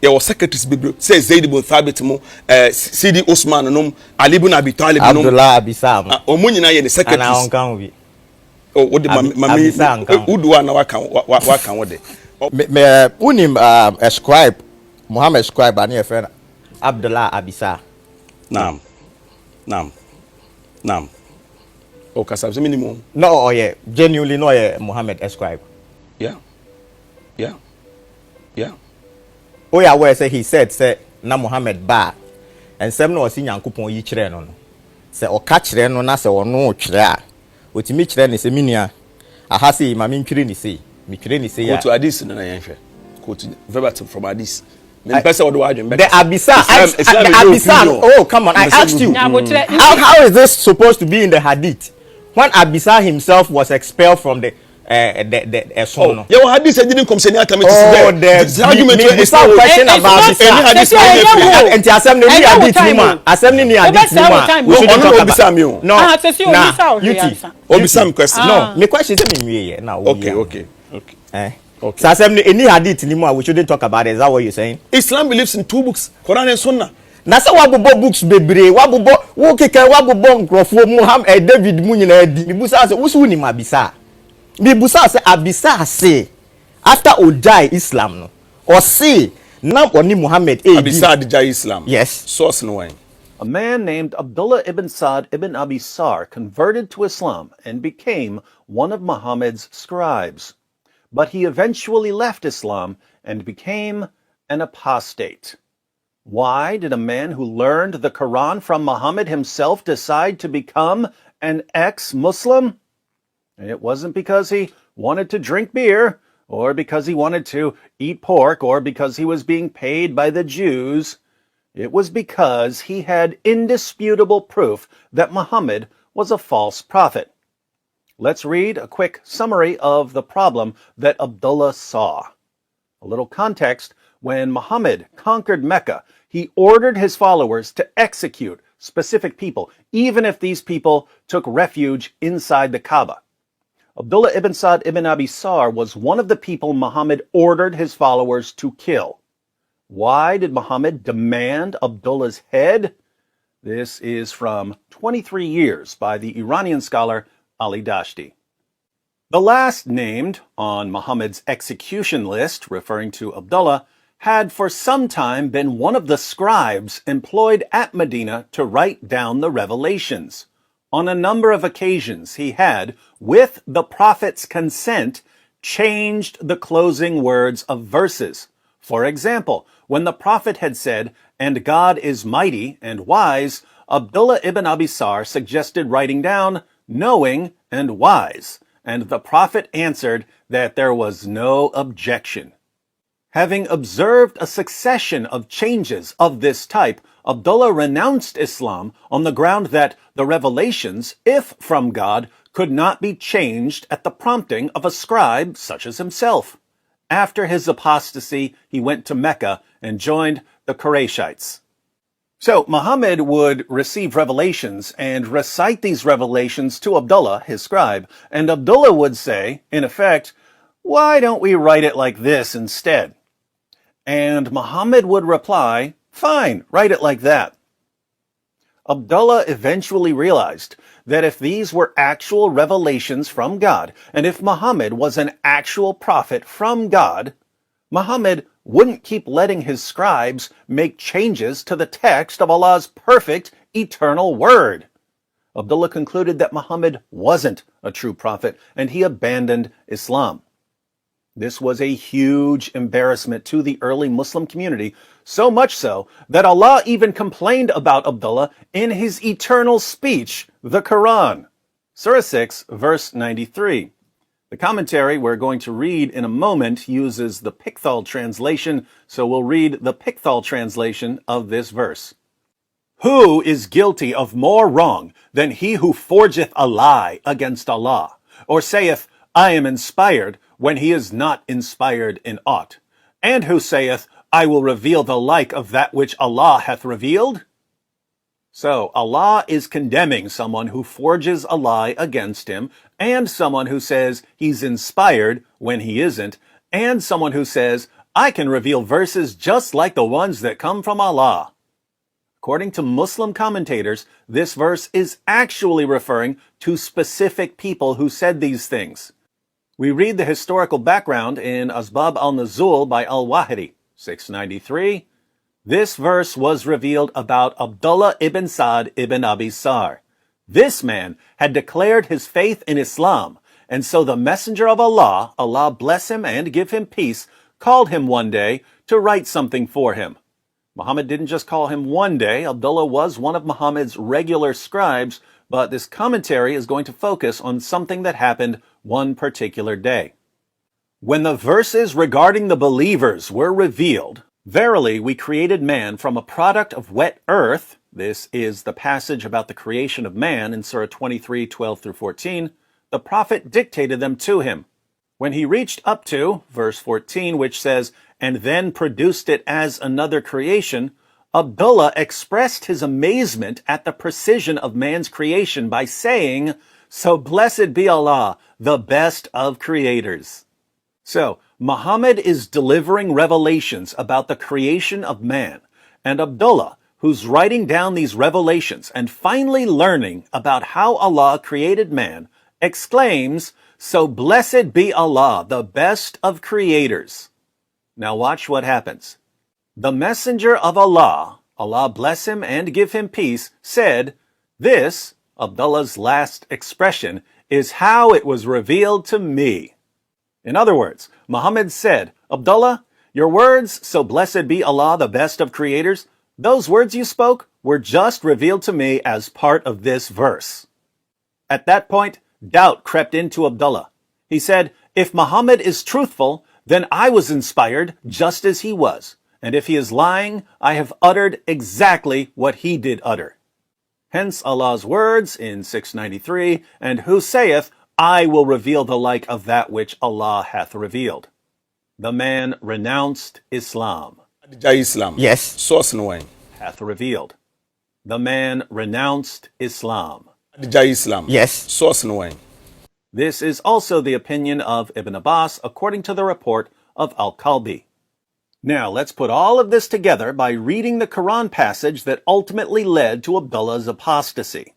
Your secretaries be say Zaid ibn Thabit mo Sidi Osman no Ali ibn Abi Talib no Abdullah Abisam omunyina ye the secretaries ana onkan bi oh what the mami udu na waka wode me unim scribe Muhammad scribe ani e friend Abdullah Abisa Naam o kasab se minimum no oh yeah genuinely no yeah Muhammad scribe yeah oh yeah where say he said say na Muhammad ba and sem no osi Nyankopon yi kire no say o ka kire no na say ono twire a otimi kire ne se minia aha say ma me twire ni say me twire ni say ya to hadith na yenhwe quote verbatim from hadith me person what do I the Abisa oh come on I asked you how is this supposed to be in the hadith when Abisa himself was expelled from the son. Your hadith didn't come say anytime it is there. The argument is not question about this. And the assembly ni hadith ni ma. Assembly ni hadith ni ma. We should talk about. No. Obisam question. No. Me question say me here now. Okay. So assembly any hadith ni ma we shouldn't talk about it. Is that what you're saying? Islam believes in two books, Quran and Sunnah. Na say wabobo books bebre wabobo wo keke wabobo nkrofo Muhammad David mu nyina adi. Bibusa say wo su ni ma bisa. Bibusa say Abisa say after Ojai Islam no or say now oni Muhammad Abisa Ojai Islam. Yes. Source no way. A man named Abdullah ibn Sa'd ibn Abisar converted to Islam and became one of Muhammad's scribes. But he eventually left Islam and became an apostate. Why did a man who learned the Quran from Muhammad himself decide to become an ex-Muslim? It wasn't because he wanted to drink beer, or because he wanted to eat pork, or because he was being paid by the Jews. It was because he had indisputable proof that Muhammad was a false prophet. Let's read a quick summary of the problem that Abdullah saw. A little context: when Muhammad conquered Mecca, he ordered his followers to execute specific people, even if these people took refuge inside the Kaaba. Abdullah ibn Sa'd ibn Abisar was one of the people Muhammad ordered his followers to kill. Why did Muhammad demand Abdullah's head? This is from 23 Years by the Iranian scholar Ali Dashti. The last named on Muhammad's execution list, referring to Abdullah, had for some time been one of the scribes employed at Medina to write down the revelations. On a number of occasions, he had, with the Prophet's consent, changed the closing words of verses. For example, when the Prophet had said, "And God is mighty and wise," Abdullah ibn Abisar suggested writing down, "knowing and wise," and the Prophet answered that there was no objection. Having observed a succession of changes of this type, Abdullah renounced Islam on the ground that the revelations, if from God, could not be changed at the prompting of a scribe such as himself. After his apostasy, he went to Mecca and joined the Qurayshites. So Muhammad would receive revelations and recite these revelations to Abdullah, his scribe, and Abdullah would say, in effect, "Why don't we write it like this instead?" And Muhammad would reply, "Fine, write it like that." Abdullah eventually realized that if these were actual revelations from God, and if Muhammad was an actual prophet from God, Muhammad wouldn't keep letting his scribes make changes to the text of Allah's perfect, eternal word. Abdullah concluded that Muhammad wasn't a true prophet, and he abandoned Islam. This was a huge embarrassment to the early Muslim community, so much so that Allah even complained about Abdullah in his eternal speech, the Quran. Surah 6, verse 93. The commentary we're going to read in a moment uses the Pickthall translation, so we'll read the Pickthall translation of this verse. "Who is guilty of more wrong than he who forgeth a lie against Allah, or saith, I am inspired, when he is not inspired in aught, and who saith, I will reveal the like of that which Allah hath revealed?" So Allah is condemning someone who forges a lie against him, and someone who says he's inspired when he isn't, and someone who says, I can reveal verses just like the ones that come from Allah. According to Muslim commentators, this verse is actually referring to specific people who said these things. We read the historical background in Asbab al-Nuzul by al-Wahidi, 693. This verse was revealed about Abdullah ibn Sa'd ibn Abi Sar. This man had declared his faith in Islam, and so the Messenger of Allah, Allah bless him and give him peace, called him one day to write something for him. Muhammad didn't just call him one day. Abdullah was one of Muhammad's regular scribes, but this commentary is going to focus on something that happened one particular day. When the verses regarding the believers were revealed, verily we created man from a product of wet earth. This is the passage about the creation of man in Surah 23, 12 through 14. The Prophet dictated them to him. When he reached up to verse 14, which says, and then produced it as another creation, Abdullah expressed his amazement at the precision of man's creation by saying, so blessed be Allah, the best of creators. So, Muhammad is delivering revelations about the creation of man, and Abdullah, who's writing down these revelations and finally learning about how Allah created man, exclaims, so blessed be Allah, the best of creators. Now watch what happens. The Messenger of Allah, Allah bless him and give him peace, said, this, Abdullah's last expression, is how it was revealed to me. In other words, Muhammad said, Abdullah, your words, so blessed be Allah, the best of creators, those words you spoke were just revealed to me as part of this verse. At that point, doubt crept into Abdullah. He said, if Muhammad is truthful, then I was inspired just as he was. And if he is lying, I have uttered exactly what he did utter. Hence Allah's words in 693, and who saith, I will reveal the like of that which Allah hath revealed. The man renounced Islam. Islam. Yes. Source no way. Hath revealed. The man renounced Islam. Islam. Yes. Source no way. This is also the opinion of Ibn Abbas, according to the report of Al-Kalbi. Now, let's put all of this together by reading the Quran passage that ultimately led to Abdullah's apostasy.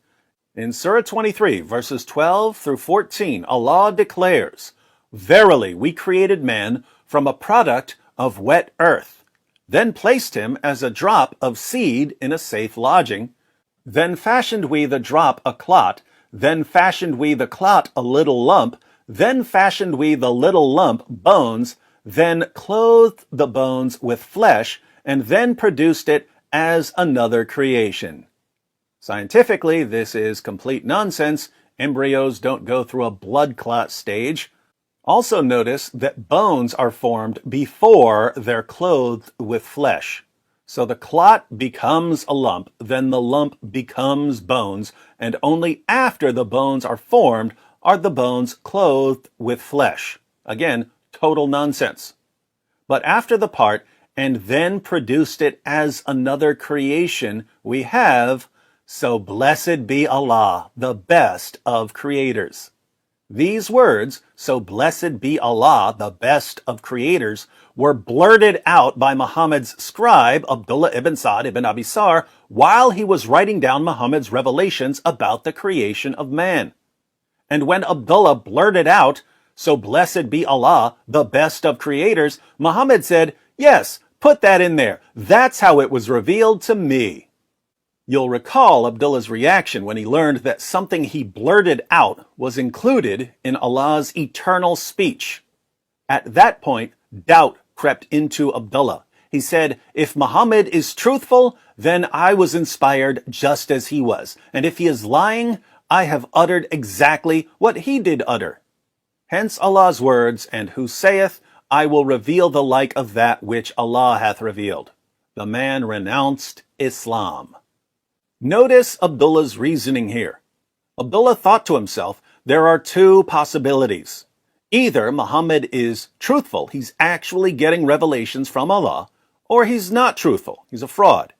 In Surah 23, verses 12 through 14, Allah declares, verily we created man from a product of wet earth, then placed him as a drop of seed in a safe lodging, then fashioned we the drop a clot, then fashioned we the clot a little lump, then fashioned we the little lump bones, then clothed the bones with flesh, and then produced it as another creation. Scientifically, this is complete nonsense. Embryos don't go through a blood clot stage. Also notice that bones are formed before they're clothed with flesh. So the clot becomes a lump, then the lump becomes bones, and only after the bones are formed are the bones clothed with flesh. Again, total nonsense. But after the part, and then produced it as another creation, we have, so blessed be Allah, the best of creators. These words, so blessed be Allah, the best of creators, were blurted out by Muhammad's scribe, Abdullah ibn Sa'd ibn Abi Sar, while he was writing down Muhammad's revelations about the creation of man. And when Abdullah blurted out, so blessed be Allah, the best of creators, Muhammad said, yes, put that in there. That's how it was revealed to me. You'll recall Abdullah's reaction when he learned that something he blurted out was included in Allah's eternal speech. At that point, doubt crept into Abdullah. He said, if Muhammad is truthful, then I was inspired just as he was. And if he is lying, I have uttered exactly what he did utter. Hence Allah's words, and who saith, I will reveal the like of that which Allah hath revealed. The man renounced Islam. Notice Abdullah's reasoning here. Abdullah thought to himself, there are two possibilities. Either Muhammad is truthful, he's actually getting revelations from Allah, or he's not truthful, he's a fraud.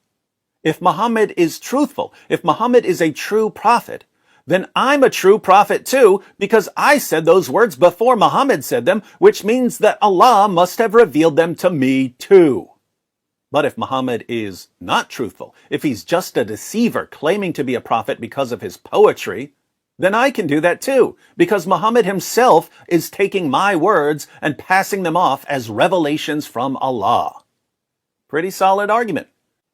If Muhammad is truthful, if Muhammad is a true prophet, then I'm a true prophet too, because I said those words before Muhammad said them, which means that Allah must have revealed them to me too. But if Muhammad is not truthful, if he's just a deceiver claiming to be a prophet because of his poetry, then I can do that too, because Muhammad himself is taking my words and passing them off as revelations from Allah. Pretty solid argument.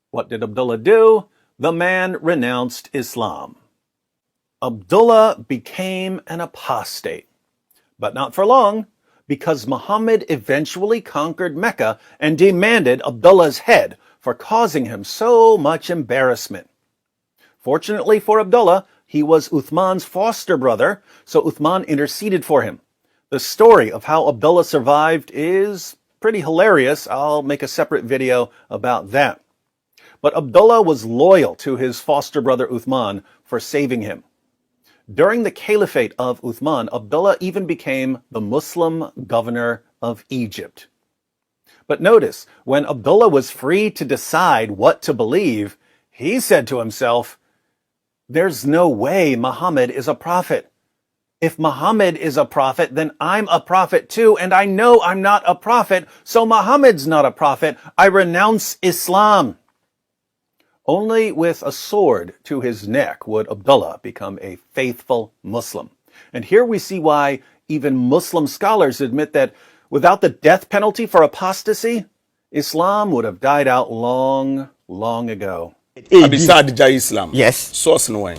What did Abdullah do? The man renounced Islam. Abdullah became an apostate, but not for long, because Muhammad eventually conquered Mecca and demanded Abdullah's head for causing him so much embarrassment. Fortunately for Abdullah, he was Uthman's foster brother, so Uthman interceded for him. The story of how Abdullah survived is pretty hilarious. I'll make a separate video about that. But Abdullah was loyal to his foster brother Uthman for saving him. During the caliphate of Uthman, Abdullah even became the Muslim governor of Egypt. But notice, when Abdullah was free to decide what to believe, he said to himself, "There's no way Muhammad is a prophet. If Muhammad is a prophet, then I'm a prophet too, and I know I'm not a prophet, so Muhammad's not a prophet. I renounce Islam." Only with a sword to his neck would Abdullah become a faithful Muslim. And here we see why even Muslim scholars admit that without the death penalty for apostasy, Islam would have died out long, long ago. Abisa Adija Islam. Yes. Source no way.